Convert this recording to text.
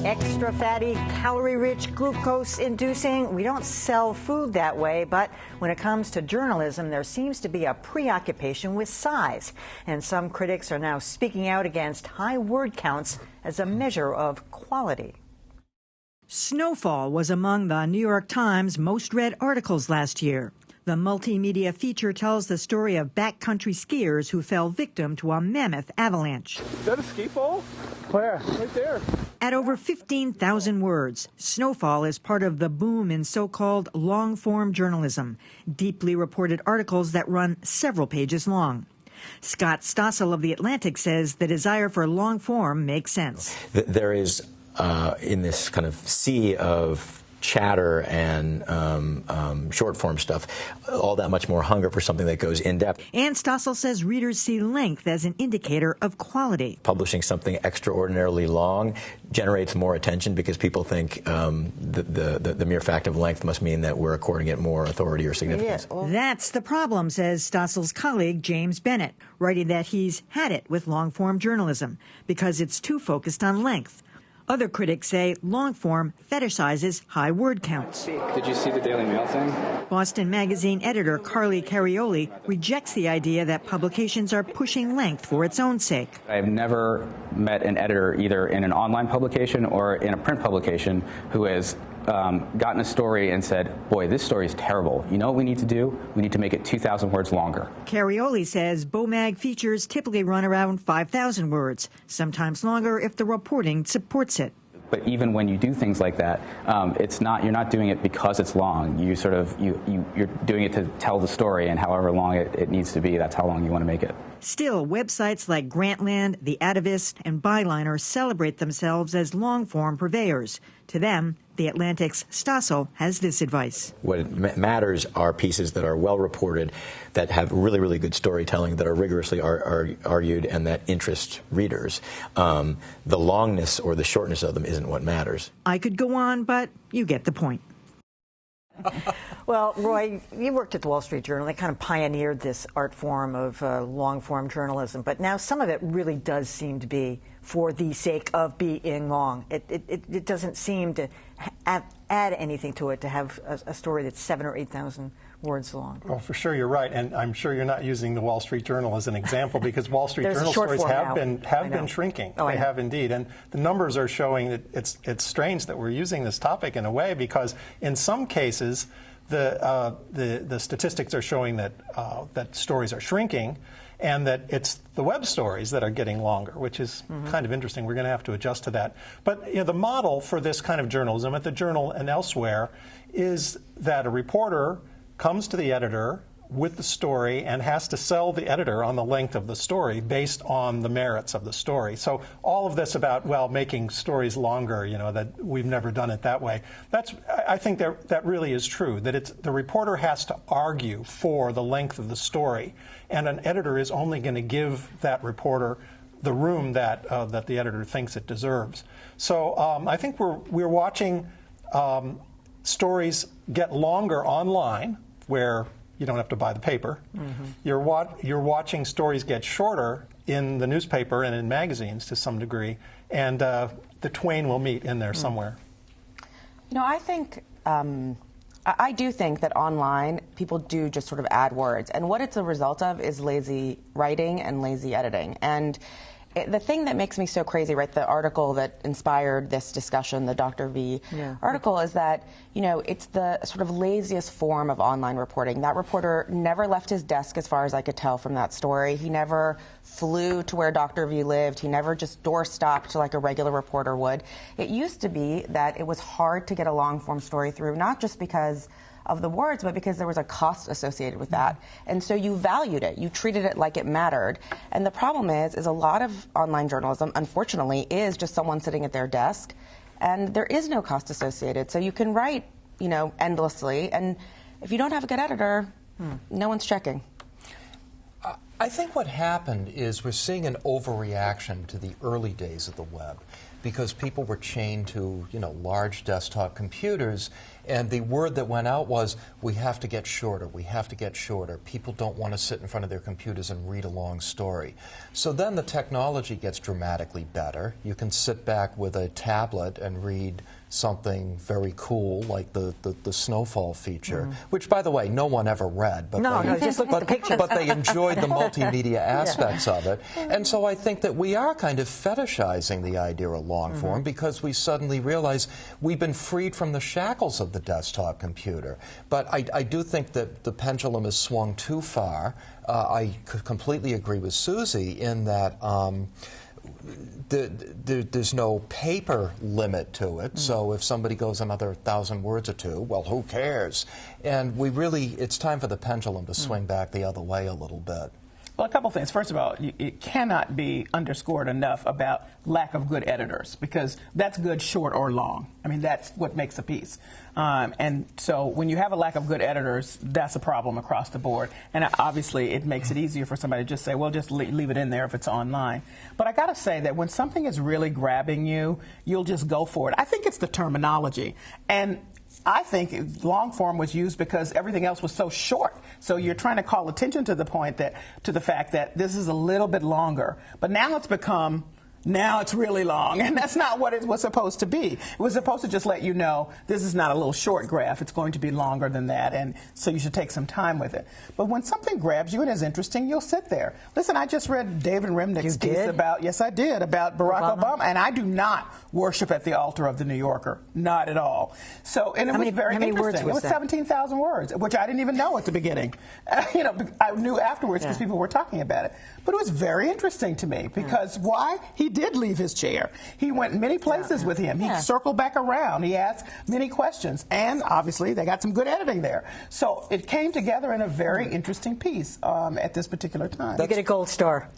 Extra fatty, calorie-rich, glucose-inducing. We don't sell food that way, but when it comes to journalism, there seems to be a preoccupation with size. And some critics are now speaking out against high word counts as a measure of quality. Snowfall was among the New York Times' most read articles last year. The multimedia feature tells the story of backcountry skiers who fell victim to a mammoth avalanche. Is that a ski fall? Where? Right there. At over 15,000 words, Snowfall is part of the boom in so-called long-form journalism, deeply reported articles that run several pages long. Scott Stossel of The Atlantic says the desire for long-form makes sense. There is, in this kind of sea of chatter and short-form stuff, all that much more hunger for something that goes in-depth. And Stossel says readers see length as an indicator of quality. Publishing something extraordinarily long generates more attention because people think the mere fact of length must mean that we're according it more authority or significance. That's the problem, says Stossel's colleague James Bennett, writing that he's had it with long-form journalism because it's too focused on length. Other critics say long-form fetishizes high word counts. Did you see the Daily Mail thing? Boston Magazine editor Carly Carioli rejects the idea that publications are pushing length for its own sake. I've never met an editor either in an online publication or in a print publication who has gotten a story and said, boy, this story is terrible. You know what we need to do? We need to make it 2,000 words longer. Carioli says BOMAG features typically run around 5,000 words, sometimes longer if the reporting supports it. But even when you do things like that, you're not doing it because it's long. You're doing it to tell the story, and however long it needs to be, that's how long you want to make it. Still, websites like Grantland, The Atavist, and Byliner celebrate themselves as long-form purveyors. To them, The Atlantic's Stossel has this advice. What matters are pieces that are well reported, that have really, really good storytelling, that are rigorously argued, and that interest readers. The longness or the shortness of them isn't what matters. I could go on, but you get the point. Well, Roy, you worked at the Wall Street Journal. They kind of pioneered this art form of long-form journalism, but now some of it really does seem to be for the sake of being long. It doesn't seem to add anything to it to have a story that's 7,000 or 8,000 words long. Well, for sure you're right, and I'm sure you're not using the Wall Street Journal as an example because Wall Street Journal stories have been shrinking. They have indeed, and the numbers are showing that it's strange that we're using this topic in a way because in some cases the statistics are showing that that stories are shrinking, and that it's the web stories that are getting longer, which is kind of interesting. We're going to have to adjust to that. But the model for this kind of journalism at the Journal and elsewhere is that a reporter comes to the editor with the story and has to sell the editor on the length of the story based on the merits of the story. So all of this about, well, making stories longer, that we've never done it that way, I think that really is true, that the reporter has to argue for the length of the story, and an editor is only going to give that reporter the room that the editor thinks it deserves. So I think we're watching stories get longer online, where you don't have to buy the paper. You're watching stories get shorter in the newspaper and in magazines to some degree, and the twain will meet in there somewhere. I do think that online people do just sort of add words, and what it's a result of is lazy writing and lazy editing. And the thing that makes me so crazy, right, the article that inspired this discussion, the Dr. V article, is that, it's the sort of laziest form of online reporting. That reporter never left his desk, as far as I could tell from that story. He never flew to where Dr. V lived. He never just door-stopped like a regular reporter would. It used to be that it was hard to get a long-form story through, not just because of the words, but because there was a cost associated with that. And so you valued it. You treated it like it mattered. And the problem is a lot of online journalism, unfortunately, is just someone sitting at their desk, and there is no cost associated. So you can write, endlessly, and if you don't have a good editor, no one's checking. I think what happened is we're seeing an overreaction to the early days of the web, because people were chained to, large desktop computers, and the word that went out was, we have to get shorter, we have to get shorter. People don't want to sit in front of their computers and read a long story. So then the technology gets dramatically better. You can sit back with a tablet and read something very cool like the snowfall feature, which, by the way, no one ever read. But just look at the pictures. But they enjoyed the multimedia aspects of it. And so I think that we are kind of fetishizing the idea of long form because we suddenly realize we've been freed from the shackles of the desktop computer. But I do think that the pendulum has swung too far. I completely agree with Susie in that there's no paper limit to it, so if somebody goes another 1,000 words or two, well, who cares? And it's time for the pendulum to swing back the other way a little bit. Well, a couple things. First of all, it cannot be underscored enough about lack of good editors, because that's good short or long. I mean, that's what makes a piece. And so when you have a lack of good editors, that's a problem across the board. And obviously, it makes it easier for somebody to just say, well, just leave it in there if it's online. But I got to say that when something is really grabbing you, you'll just go for it. I think it's the terminology. And I think long form was used because everything else was so short. So you're trying to call attention to the fact that this is a little bit longer. But now it's really long, and that's not what it was supposed to be. It was supposed to just let you know this is not a little short graph. It's going to be longer than that, and so you should take some time with it. But when something grabs you and is interesting, you'll sit there. Listen, I just read David Remnick's piece about, yes, I did, about Barack Obama, and I do not worship at the altar of the New Yorker, not at all. So, and it was very interesting. It was 17,000 words, which I didn't even know at the beginning. I knew afterwards because people were talking about it. But it was very interesting to me because why? He did leave his chair. He went many places with him. He circled back around. He asked many questions. And obviously, they got some good editing there. So it came together in a very interesting piece at this particular time. You get a gold star.